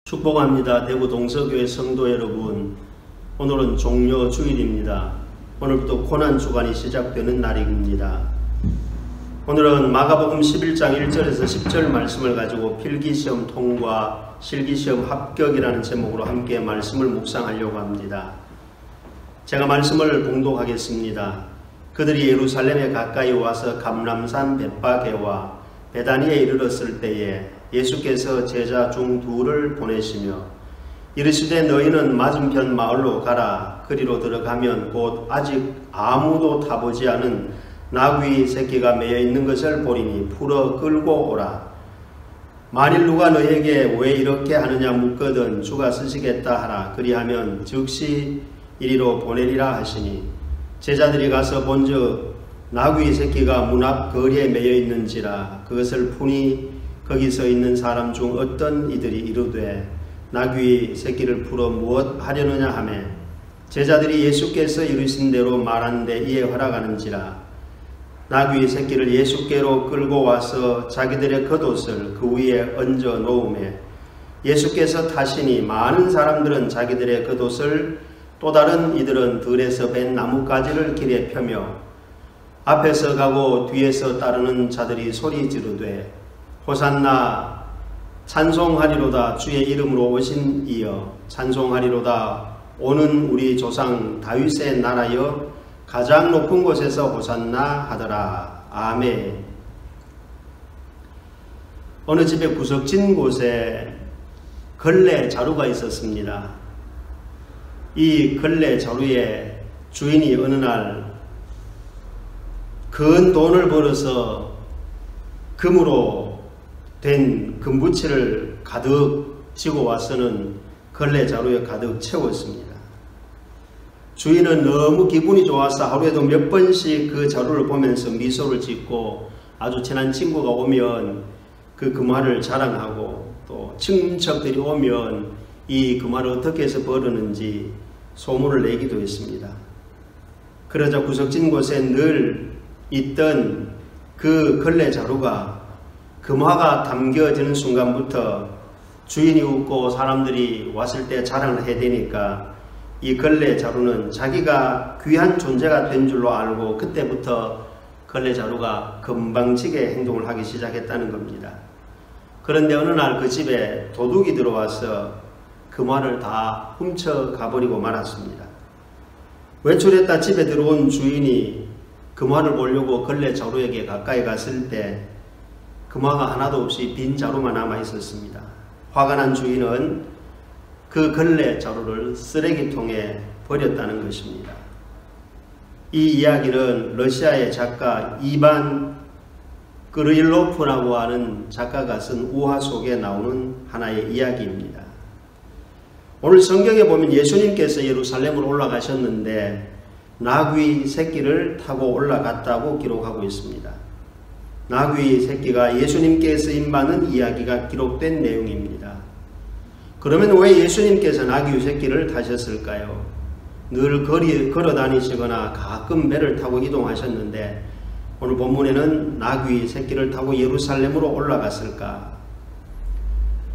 축복합니다. 대구 동서교회 성도 여러분, 오늘은 종려 주일입니다. 오늘부터 고난주간이 시작되는 날입니다. 오늘은 마가복음 11장 1절에서 10절 말씀을 가지고 필기시험 통과, 실기시험 합격이라는 제목으로 함께 말씀을 묵상하려고 합니다. 제가 말씀을 봉독하겠습니다. 그들이 예루살렘에 가까이 와서 감람산 벳바게와 베다니에 이르렀을 때에 예수께서 제자 중 둘을 보내시며 이르시되 너희는 맞은편 마을로 가라. 그리로 들어가면 곧 아직 아무도 타보지 않은 나귀 새끼가 매여 있는 것을 보리니 풀어 끌고 오라. 만일 누가 너희에게 왜 이렇게 하느냐 묻거든 주가 쓰시겠다 하라. 그리하면 즉시 이리로 보내리라 하시니 제자들이 가서 본즉 나귀 새끼가 문 앞 거리에 매여 있는지라. 그것을 푸니 거기 서 있는 사람 중 어떤 이들이 이르되 나귀 새끼를 풀어 무엇 하려느냐 하매 제자들이 예수께서 이르신 대로 말한데 이에 허락하는지라. 나귀 새끼를 예수께로 끌고 와서 자기들의 겉옷을 그 위에 얹어 놓음에 예수께서 타시니 많은 사람들은 자기들의 겉옷을 또 다른 이들은 들에서 벤 나뭇가지를 길에 펴며 앞에서 가고 뒤에서 따르는 자들이 소리 지르되 호산나 찬송하리로다. 주의 이름으로 오신 이여 찬송하리로다. 오는 우리 조상 다윗의 나라여 가장 높은 곳에서 호산나 하더라. 아멘. 어느 집에 구석진 곳에 걸레 자루가 있었습니다. 이 걸레 자루의 주인이 어느 날 큰 돈을 벌어서 금으로 된 금부치를 가득 지고 와서는 걸레 자루에 가득 채웠습니다. 주인은 너무 기분이 좋아서 하루에도 몇 번씩 그 자루를 보면서 미소를 짓고 아주 친한 친구가 오면 그 금화를 자랑하고 또 친척들이 오면 이 금화를 어떻게 해서 벌었는지 소문을 내기도 했습니다. 그러자 구석진 곳에 늘 있던 그 걸레 자루가 금화가 담겨지는 순간부터 주인이 웃고 사람들이 왔을 때 자랑을 해야 되니까 이 걸레 자루는 자기가 귀한 존재가 된 줄로 알고 그때부터 걸레 자루가 건방지게 행동을 하기 시작했다는 겁니다. 그런데 어느 날 그 집에 도둑이 들어와서 금화를 다 훔쳐가버리고 말았습니다. 외출했다 집에 들어온 주인이 금화를 보려고 걸레 자루에게 가까이 갔을 때 금화가 하나도 없이 빈 자루만 남아 있었습니다. 화가 난 주인은 그 걸레 자루를 쓰레기통에 버렸다는 것입니다. 이 이야기는 러시아의 작가 이반 그르일로프라고 하는 작가가 쓴 우화 속에 나오는 하나의 이야기입니다. 오늘 성경에 보면 예수님께서 예루살렘으로 올라가셨는데 나귀 새끼를 타고 올라갔다고 기록하고 있습니다. 나귀 새끼가 예수님께 쓰임받는 이야기가 기록된 내용입니다. 그러면 왜 예수님께서 나귀 새끼를 타셨을까요? 늘 걸어 다니시거나 가끔 배를 타고 이동하셨는데 오늘 본문에는 나귀 새끼를 타고 예루살렘으로 올라갔을까?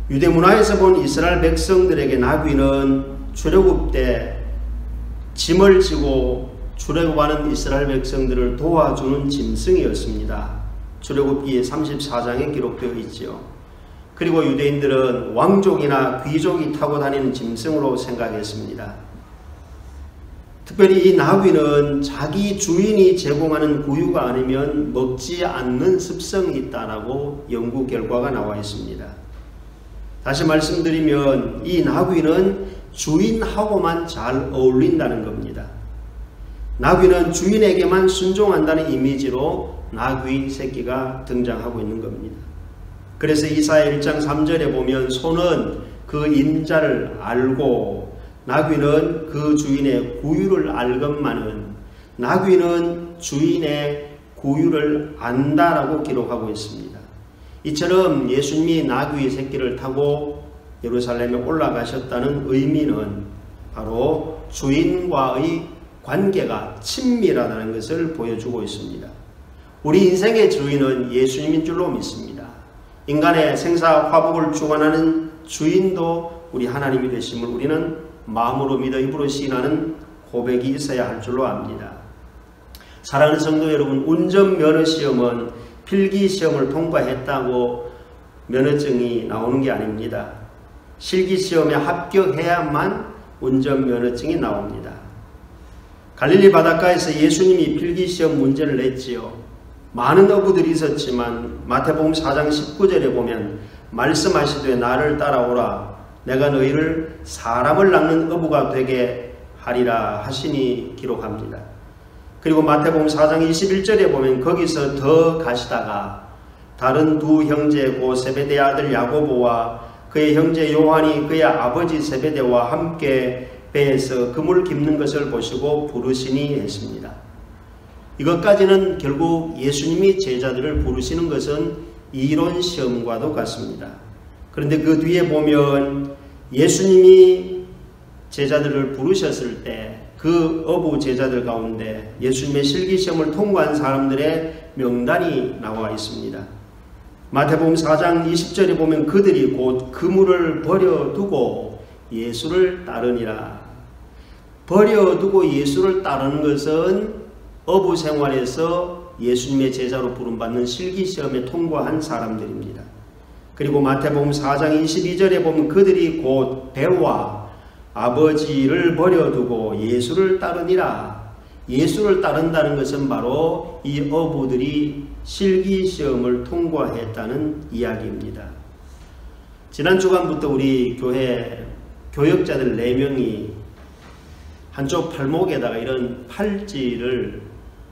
유대 문화에서 본 이스라엘 백성들에게 나귀는 출애굽 때 짐을 지고 출애굽하는 이스라엘 백성들을 도와주는 짐승이었습니다. 출애굽기 34장에 기록되어 있죠. 그리고 유대인들은 왕족이나 귀족이 타고 다니는 짐승으로 생각했습니다. 특별히 이 나귀는 자기 주인이 제공하는 구유가 아니면 먹지 않는 습성이 있다라고 연구 결과가 나와 있습니다. 다시 말씀드리면 이 나귀는 주인하고만 잘 어울린다는 겁니다. 나귀는 주인에게만 순종한다는 이미지로 나귀 새끼가 등장하고 있는 겁니다. 그래서 이사야 1장 3절에 보면 소는 그 인자를 알고 나귀는 그 주인의 구유를 알건만은 나귀는 주인의 구유를 안다라고 기록하고 있습니다. 이처럼 예수님이 나귀 새끼를 타고 예루살렘에 올라가셨다는 의미는 바로 주인과의 관계가 친밀하다는 것을 보여주고 있습니다. 우리 인생의 주인은 예수님인 줄로 믿습니다. 인간의 생사 화복을 주관하는 주인도 우리 하나님이 되심을 우리는 마음으로 믿어 입으로 시인하는 고백이 있어야 할 줄로 압니다. 사랑하는 성도 여러분, 운전면허시험은 필기시험을 통과했다고 면허증이 나오는 게 아닙니다. 실기시험에 합격해야만 운전면허증이 나옵니다. 갈릴리 바닷가에서 예수님이 필기시험 문제를 냈지요. 많은 어부들이 있었지만 마태복음 4장 19절에 보면 말씀하시되 나를 따라오라 내가 너희를 사람을 낚는 어부가 되게 하리라 하시니 기록합니다. 그리고 마태복음 4장 21절에 보면 거기서 더 가시다가 다른 두 형제 고 세베대의 아들 야고보와 그의 형제 요한이 그의 아버지 세베대와 함께 배에서 그물 깁는 것을 보시고 부르시니 했습니다. 이것까지는 결국 예수님이 제자들을 부르시는 것은 이론 시험과도 같습니다. 그런데 그 뒤에 보면 예수님이 제자들을 부르셨을 때 그 어부 제자들 가운데 예수님의 실기시험을 통과한 사람들의 명단이 나와 있습니다. 마태복음 4장 20절에 보면 그들이 곧 그물을 버려두고 예수를 따르니라. 버려두고 예수를 따르는 것은 어부 생활에서 예수님의 제자로 부름받는 실기시험에 통과한 사람들입니다. 그리고 마태복음 4장 22절에 보면 그들이 곧 배와 아버지를 버려두고 예수를 따르니라. 예수를 따른다는 것은 바로 이 어부들이 실기시험을 통과했다는 이야기입니다. 지난 주간부터 우리 교회 교역자들 4명이 한쪽 팔목에다가 이런 팔찌를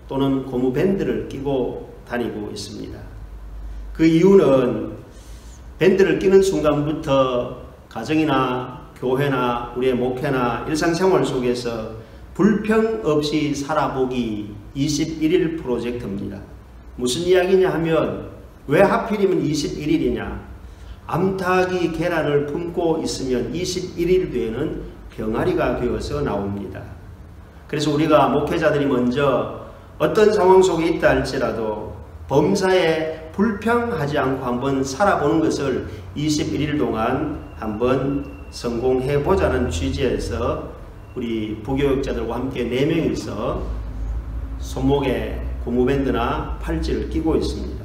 또는 고무밴드를 끼고 다니고 있습니다. 그 이유는 밴드를 끼는 순간부터 가정이나 교회나 우리의 목회나 일상생활 속에서 불평 없이 살아보기 21일 프로젝트입니다. 무슨 이야기냐 하면 왜 하필이면 21일이냐? 암탉이 계란을 품고 있으면 21일 뒤에는 병아리가 되어서 나옵니다. 그래서 우리가 목회자들이 먼저 어떤 상황 속에 있다 할지라도 범사에 불평하지 않고 한번 살아보는 것을 21일 동안 한번 성공해보자는 취지에서 우리 부교역자들과 함께 4명이서 손목에 고무밴드나 팔찌를 끼고 있습니다.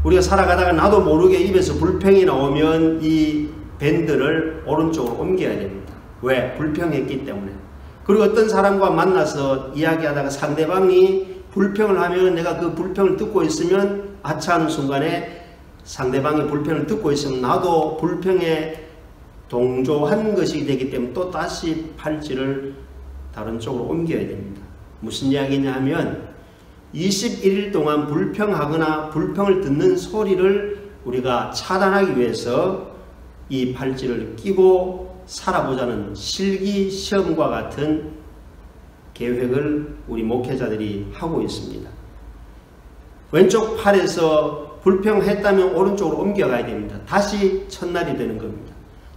우리가 살아가다가 나도 모르게 입에서 불평이 나오면 이 밴드를 오른쪽으로 옮겨야 됩니다. 왜? 불평했기 때문에. 그리고 어떤 사람과 만나서 이야기하다가 상대방이 불평을 하면 내가 그 불평을 듣고 있으면 아차하는 순간에 상대방의 불평을 듣고 있으면 나도 불평에 동조한 것이 되기 때문에 또 다시 팔찌를 다른 쪽으로 옮겨야 됩니다. 무슨 이야기냐 하면 21일 동안 불평하거나 불평을 듣는 소리를 우리가 차단하기 위해서 이 팔찌를 끼고 살아보자는 실기시험과 같은 계획을 우리 목회자들이 하고 있습니다. 왼쪽 팔에서 불평했다면 오른쪽으로 옮겨가야 됩니다. 다시 첫날이 되는 겁니다.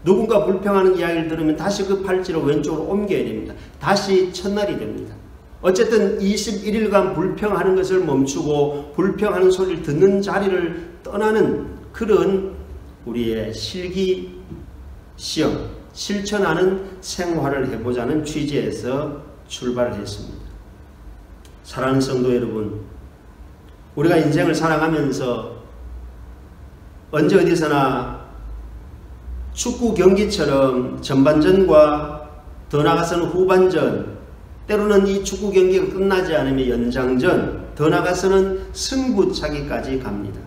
누군가 불평하는 이야기를 들으면 다시 그 팔찌를 왼쪽으로 옮겨야 됩니다. 다시 첫날이 됩니다. 어쨌든 21일간 불평하는 것을 멈추고 불평하는 소리를 듣는 자리를 떠나는 그런 우리의 실기 시험, 실천하는 생활을 해보자는 취지에서 출발을 했습니다. 사랑하는 성도 여러분, 우리가 인생을 살아가면서 언제 어디서나 축구 경기처럼 전반전과 더 나아가서는 후반전, 때로는 이 축구 경기가 끝나지 않으면 연장전, 더 나아가서는 승부차기까지 갑니다.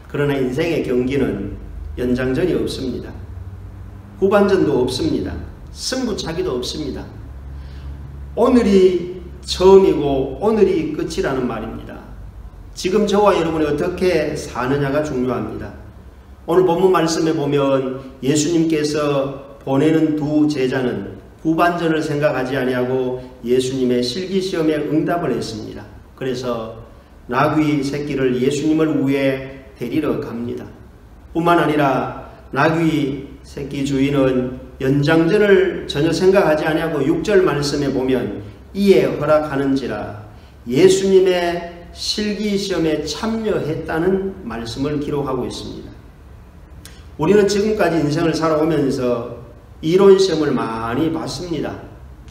그러나 인생의 경기는 연장전이 없습니다. 후반전도 없습니다. 승부차기도 없습니다. 오늘이 처음이고 오늘이 끝이라는 말입니다. 지금 저와 여러분이 어떻게 사느냐가 중요합니다. 오늘 본문 말씀에 보면 예수님께서 보내는 두 제자는 후반전을 생각하지 아니하고 예수님의 실기시험에 응답을 했습니다. 그래서 나귀 새끼를 예수님을 위해 데리러 갑니다. 뿐만 아니라 나귀 새끼 주인은 연장전을 전혀 생각하지 아니하고 6절 말씀에 보면 이에 허락하는지라 예수님의 실기시험에 참여했다는 말씀을 기록하고 있습니다. 우리는 지금까지 인생을 살아오면서 이론 시험을 많이 봤습니다.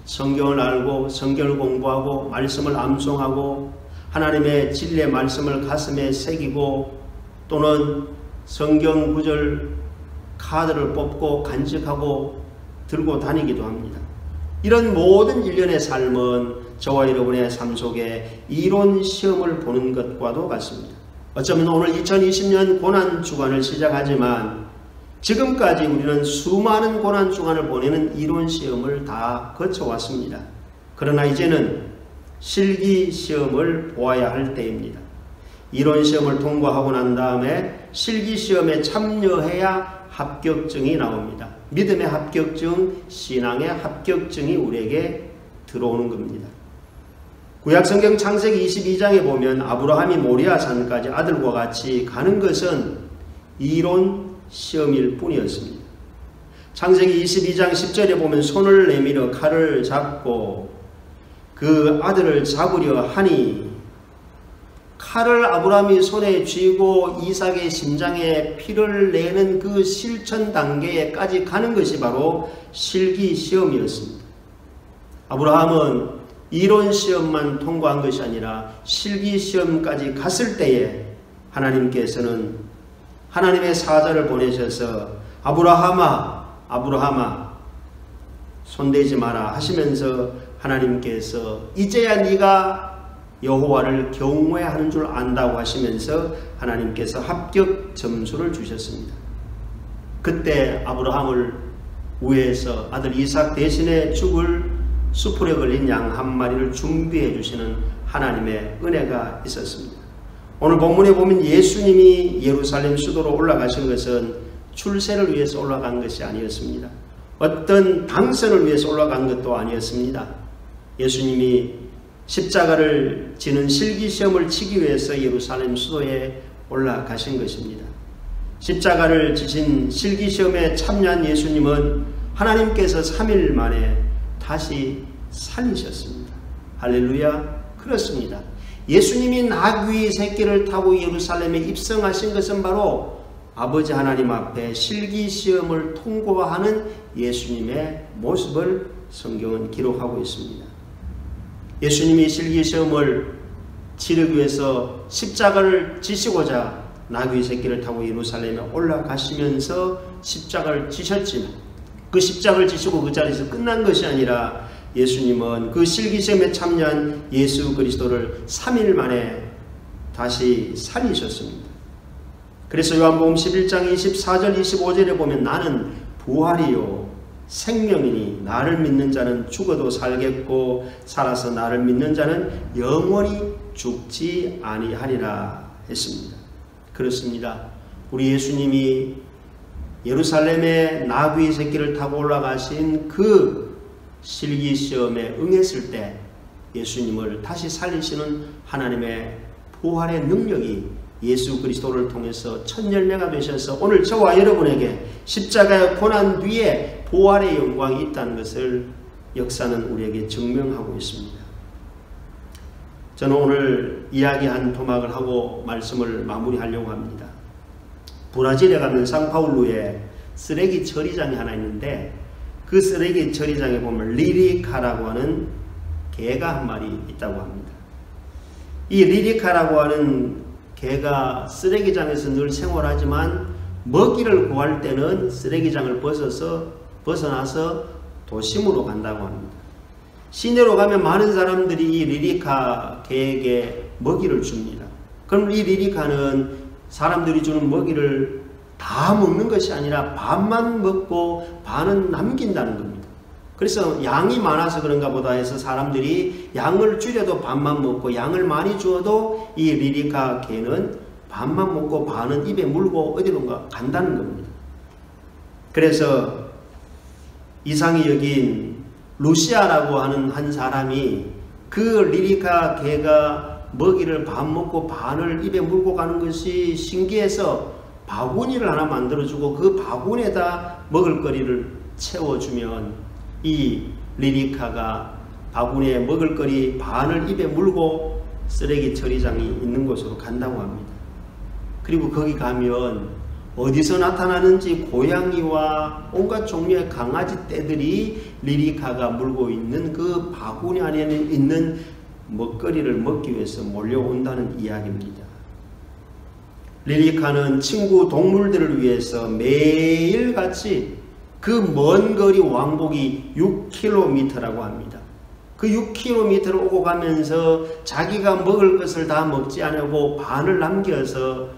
성경을 알고 성경을 공부하고 말씀을 암송하고 하나님의 진리의 말씀을 가슴에 새기고 또는 성경 구절 카드를 뽑고 간직하고 들고 다니기도 합니다. 이런 모든 일련의 삶은 저와 여러분의 삶 속에 이론 시험을 보는 것과도 같습니다. 어쩌면 오늘 2020년 고난주간을 시작하지만 지금까지 우리는 수많은 고난주간을 보내는 이론 시험을 다 거쳐왔습니다. 그러나 이제는 실기 시험을 보아야 할 때입니다. 이론 시험을 통과하고 난 다음에 실기 시험에 참여해야 합격증이 나옵니다. 믿음의 합격증, 신앙의 합격증이 우리에게 들어오는 겁니다. 구약성경 창세기 22장에 보면 아브라함이 모리아 산까지 아들과 같이 가는 것은 이론 시험일 뿐이었습니다. 창세기 22장 10절에 보면 손을 내밀어 칼을 잡고 그 아들을 잡으려 하니 칼을 아브라함이 손에 쥐고 이삭의 심장에 피를 내는 그 실천 단계에까지 가는 것이 바로 실기 시험이었습니다. 아브라함은 이론 시험만 통과한 것이 아니라 실기 시험까지 갔을 때에 하나님께서는 하나님의 사자를 보내셔서 아브라함아 아브라함아 손대지 마라 하시면서 하나님께서 이제야 네가 여호와를 경외하는 줄 안다고 하시면서 하나님께서 합격 점수를 주셨습니다. 그때 아브라함을 위해서 아들 이삭 대신에 죽을 수풀에 걸린 양 한 마리를 준비해 주시는 하나님의 은혜가 있었습니다. 오늘 본문에 보면 예수님이 예루살렘 수도로 올라가신 것은 출세를 위해서 올라간 것이 아니었습니다. 어떤 당선을 위해서 올라간 것도 아니었습니다. 예수님이 십자가를 지는 실기시험을 치기 위해서 예루살렘 수도에 올라가신 것입니다. 십자가를 지신 실기시험에 참여한 예수님은 하나님께서 3일 만에 다시 살리셨습니다. 할렐루야. 그렇습니다. 예수님이 나귀 새끼를 타고 예루살렘에 입성하신 것은 바로 아버지 하나님 앞에 실기시험을 통과하는 예수님의 모습을 성경은 기록하고 있습니다. 예수님이 실기시험을 치르기 위해서 십자가를 지시고자 나귀 새끼를 타고 예루살렘에 올라가시면서 십자가를 지셨지만 그 십자가를 지시고 그 자리에서 끝난 것이 아니라 예수님은 그 실기시험에 참여한 예수 그리스도를 3일 만에 다시 살리셨습니다. 그래서 요한복음 11장 24절 25절에 보면 나는 부활이요 생명이니 나를 믿는 자는 죽어도 살겠고 살아서 나를 믿는 자는 영원히 죽지 아니하리라 했습니다. 그렇습니다. 우리 예수님이 예루살렘에 나귀 새끼를 타고 올라가신 그 실기시험에 응했을 때 예수님을 다시 살리시는 하나님의 부활의 능력이 예수 그리스도를 통해서 첫 열매가 되셔서 오늘 저와 여러분에게 십자가의 고난 뒤에 부활의 영광이 있다는 것을 역사는 우리에게 증명하고 있습니다. 저는 오늘 이야기한 토막을 하고 말씀을 마무리하려고 합니다. 브라질에 가면 상파울루에 쓰레기 처리장이 하나 있는데 그 쓰레기 처리장에 보면 리리카라고 하는 개가 한 마리 있다고 합니다. 이 리리카라고 하는 개가 쓰레기장에서 늘 생활하지만 먹이를 구할 때는 쓰레기장을 벗어나서 도심으로 간다고 합니다. 시내로 가면 많은 사람들이 이 리리카 개에게 먹이를 줍니다. 그럼 이 리리카는 사람들이 주는 먹이를 다 먹는 것이 아니라 반만 먹고 반은 남긴다는 겁니다. 그래서 양이 많아서 그런가 보다 해서 사람들이 양을 줄여도 반만 먹고 양을 많이 주어도 이 리리카 개는 반만 먹고 반은 입에 물고 어디론가 간다는 겁니다. 그래서 이상이 여긴 루시아라고 하는 한 사람이 그 리리카 개가 먹이를 반 먹고 반을 입에 물고 가는 것이 신기해서 바구니를 하나 만들어주고 그 바구니에다 먹을거리를 채워주면 이 리리카가 바구니에 먹을거리 반을 입에 물고 쓰레기 처리장이 있는 곳으로 간다고 합니다. 그리고 거기 가면 어디서 나타나는지 고양이와 온갖 종류의 강아지 떼들이 리리카가 물고 있는 그 바구니 안에 있는 먹거리를 먹기 위해서 몰려온다는 이야기입니다. 리리카는 친구 동물들을 위해서 매일같이 그 먼 거리 왕복이 6km라고 합니다. 그 6km를 오고 가면서 자기가 먹을 것을 다 먹지 않고 반을 남겨서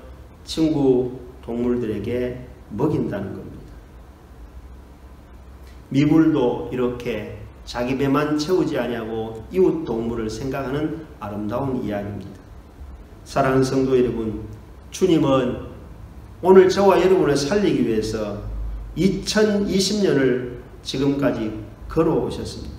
친구 동물들에게 먹인다는 겁니다. 미불도 이렇게 자기 배만 채우지 아니하고 이웃 동물을 생각하는 아름다운 이야기입니다. 사랑하는 성도 여러분, 주님은 오늘 저와 여러분을 살리기 위해서 2020년을 지금까지 걸어오셨습니다.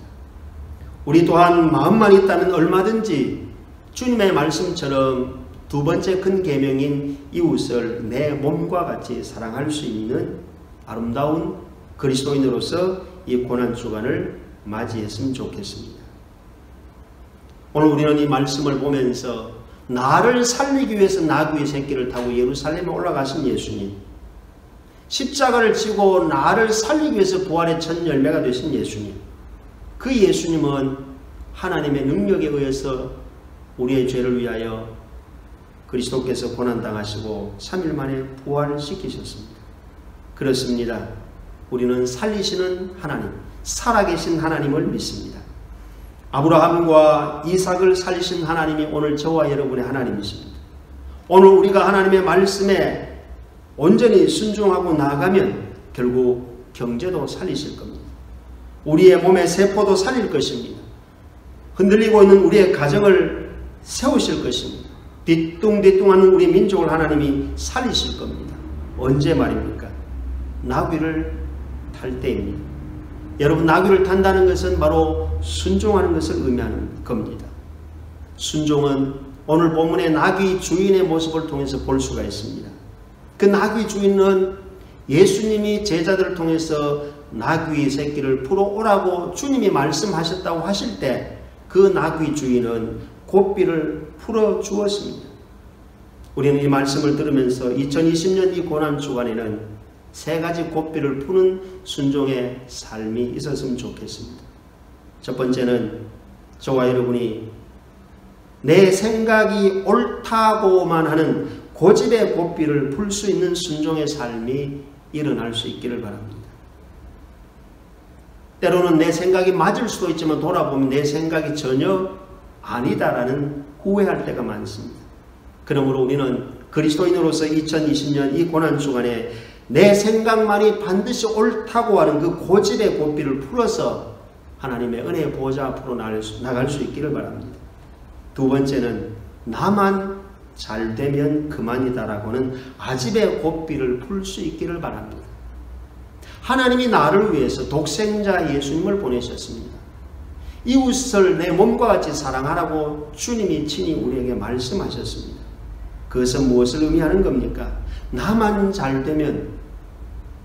우리 또한 마음만 있다면 얼마든지 주님의 말씀처럼 두 번째 큰 계명인 이웃을 내 몸과 같이 사랑할 수 있는 아름다운 그리스도인으로서 이 고난주간을 맞이했으면 좋겠습니다. 오늘 우리는 이 말씀을 보면서 나를 살리기 위해서 나귀의 새끼를 타고 예루살렘에 올라가신 예수님, 십자가를 지고 나를 살리기 위해서 부활의 첫 열매가 되신 예수님, 그 예수님은 하나님의 능력에 의해서 우리의 죄를 위하여 그리스도께서 고난당하시고 3일 만에 부활시키셨습니다. 그렇습니다. 우리는 살리시는 하나님, 살아계신 하나님을 믿습니다. 아브라함과 이삭을 살리신 하나님이 오늘 저와 여러분의 하나님이십니다. 오늘 우리가 하나님의 말씀에 온전히 순종하고 나아가면 결국 경제도 살리실 겁니다. 우리의 몸의 세포도 살릴 것입니다. 흔들리고 있는 우리의 가정을 세우실 것입니다. 뒤뚱뒤뚱하는 우리 민족을 하나님이 살리실 겁니다. 언제 말입니까? 나귀를 탈 때입니다. 여러분, 나귀를 탄다는 것은 바로 순종하는 것을 의미하는 겁니다. 순종은 오늘 본문의 나귀 주인의 모습을 통해서 볼 수가 있습니다. 그 나귀 주인은 예수님이 제자들을 통해서 나귀 새끼를 풀어오라고 주님이 말씀하셨다고 하실 때 그 나귀 주인은 고삐를 풀어주었습니다. 우리는 이 말씀을 들으면서 2020년 이 고난주간에는 세 가지 고삐를 푸는 순종의 삶이 있었으면 좋겠습니다. 첫 번째는 저와 여러분이 내 생각이 옳다고만 하는 고집의 고삐를 풀 수 있는 순종의 삶이 일어날 수 있기를 바랍니다. 때로는 내 생각이 맞을 수도 있지만 돌아보면 내 생각이 전혀 아니다라는 후회할 때가 많습니다. 그러므로 우리는 그리스도인으로서 2020년 이 고난주간에 내 생각만이 반드시 옳다고 하는 그 고집의 고삐를 풀어서 하나님의 은혜의 보좌 앞으로 나갈 수 있기를 바랍니다. 두 번째는 나만 잘 되면 그만이다라고 하는 아집의 고삐를 풀 수 있기를 바랍니다. 하나님이 나를 위해서 독생자 예수님을 보내셨습니다. 이웃을 내 몸과 같이 사랑하라고 주님이 친히 우리에게 말씀하셨습니다. 그것은 무엇을 의미하는 겁니까? 나만 잘 되면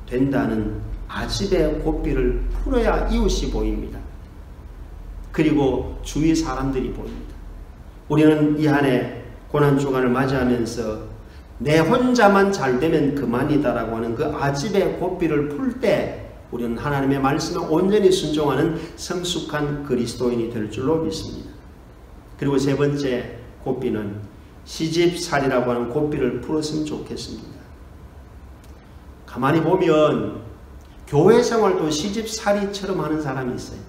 된다는 아집의 고삐를 풀어야 이웃이 보입니다. 그리고 주위 사람들이 보입니다. 우리는 이 한 해 고난주간을 맞이하면서 내 혼자만 잘 되면 그만이다라고 하는 그 아집의 고삐를 풀 때 우리는 하나님의 말씀에 온전히 순종하는 성숙한 그리스도인이 될 줄로 믿습니다. 그리고 세 번째 고삐는 시집살이라고 하는 고삐를 풀었으면 좋겠습니다. 가만히 보면 교회 생활도 시집살이처럼 하는 사람이 있어요.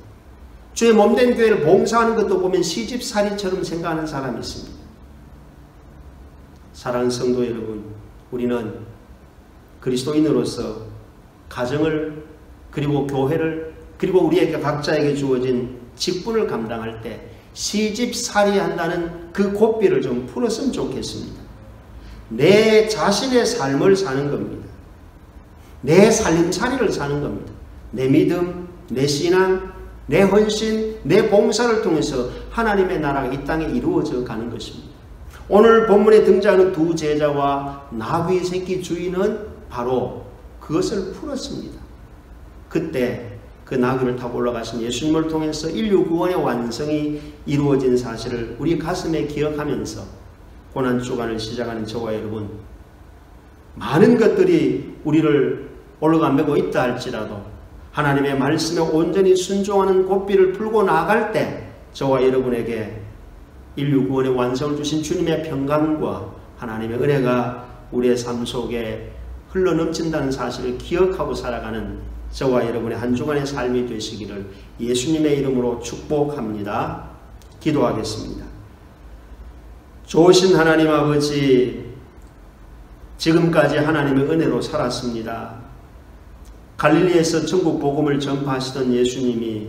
주의 몸된 교회를 봉사하는 것도 보면 시집살이처럼 생각하는 사람이 있습니다. 사랑하는 성도 여러분, 우리는 그리스도인으로서 가정을 그리고 교회를 그리고 우리에게 각자에게 주어진 직분을 감당할 때 시집살이 한다는 그 고삐를 좀 풀었으면 좋겠습니다. 내 자신의 삶을 사는 겁니다. 내 살림살이를 사는 겁니다. 내 믿음, 내 신앙, 내 헌신, 내 봉사를 통해서 하나님의 나라가 이 땅에 이루어져 가는 것입니다. 오늘 본문에 등장하는 두 제자와 나귀 새끼 주인은 바로 그것을 풀었습니다. 그때 그 나귀를 타고 올라가신 예수님을 통해서 인류 구원의 완성이 이루어진 사실을 우리 가슴에 기억하면서 고난주간을 시작하는 저와 여러분, 많은 것들이 우리를 올라가매고 있다 할지라도 하나님의 말씀에 온전히 순종하는 고삐를 풀고 나갈 때 저와 여러분에게 인류 구원의 완성을 주신 주님의 평강과 하나님의 은혜가 우리의 삶 속에 흘러넘친다는 사실을 기억하고 살아가는 저와 여러분의 한 주간의 삶이 되시기를 예수님의 이름으로 축복합니다. 기도하겠습니다. 좋으신 하나님 아버지, 지금까지 하나님의 은혜로 살았습니다. 갈릴리에서 천국 복음을 전파하시던 예수님이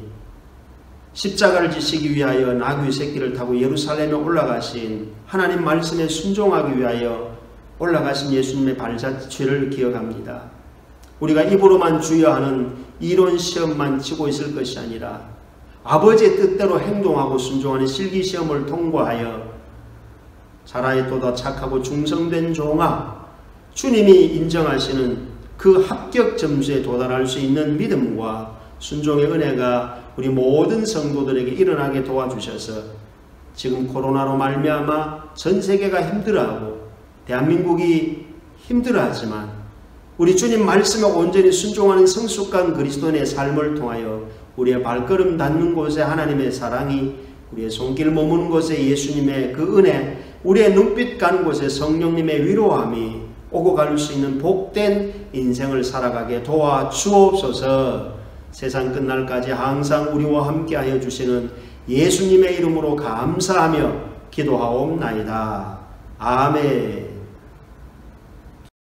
십자가를 지시기 위하여 나귀 새끼를 타고 예루살렘에 올라가신 하나님 말씀에 순종하기 위하여 올라가신 예수님의 발자취를 기억합니다. 우리가 입으로만 주여하는 이론 시험만 치고 있을 것이 아니라 아버지의 뜻대로 행동하고 순종하는 실기시험을 통과하여 자라에도다 착하고 충성된 종아, 주님이 인정하시는 그 합격 점수에 도달할 수 있는 믿음과 순종의 은혜가 우리 모든 성도들에게 일어나게 도와주셔서 지금 코로나로 말미암아 전 세계가 힘들어하고 대한민국이 힘들어하지만 우리 주님 말씀에 온전히 순종하는 성숙한 그리스도인의 삶을 통하여 우리의 발걸음 닿는 곳에 하나님의 사랑이, 우리의 손길 머무는 곳에 예수님의 그 은혜, 우리의 눈빛 가는 곳에 성령님의 위로함이 오고 갈 수 있는 복된 인생을 살아가게 도와주옵소서. 세상 끝날까지 항상 우리와 함께하여 주시는 예수님의 이름으로 감사하며 기도하옵나이다. 아멘.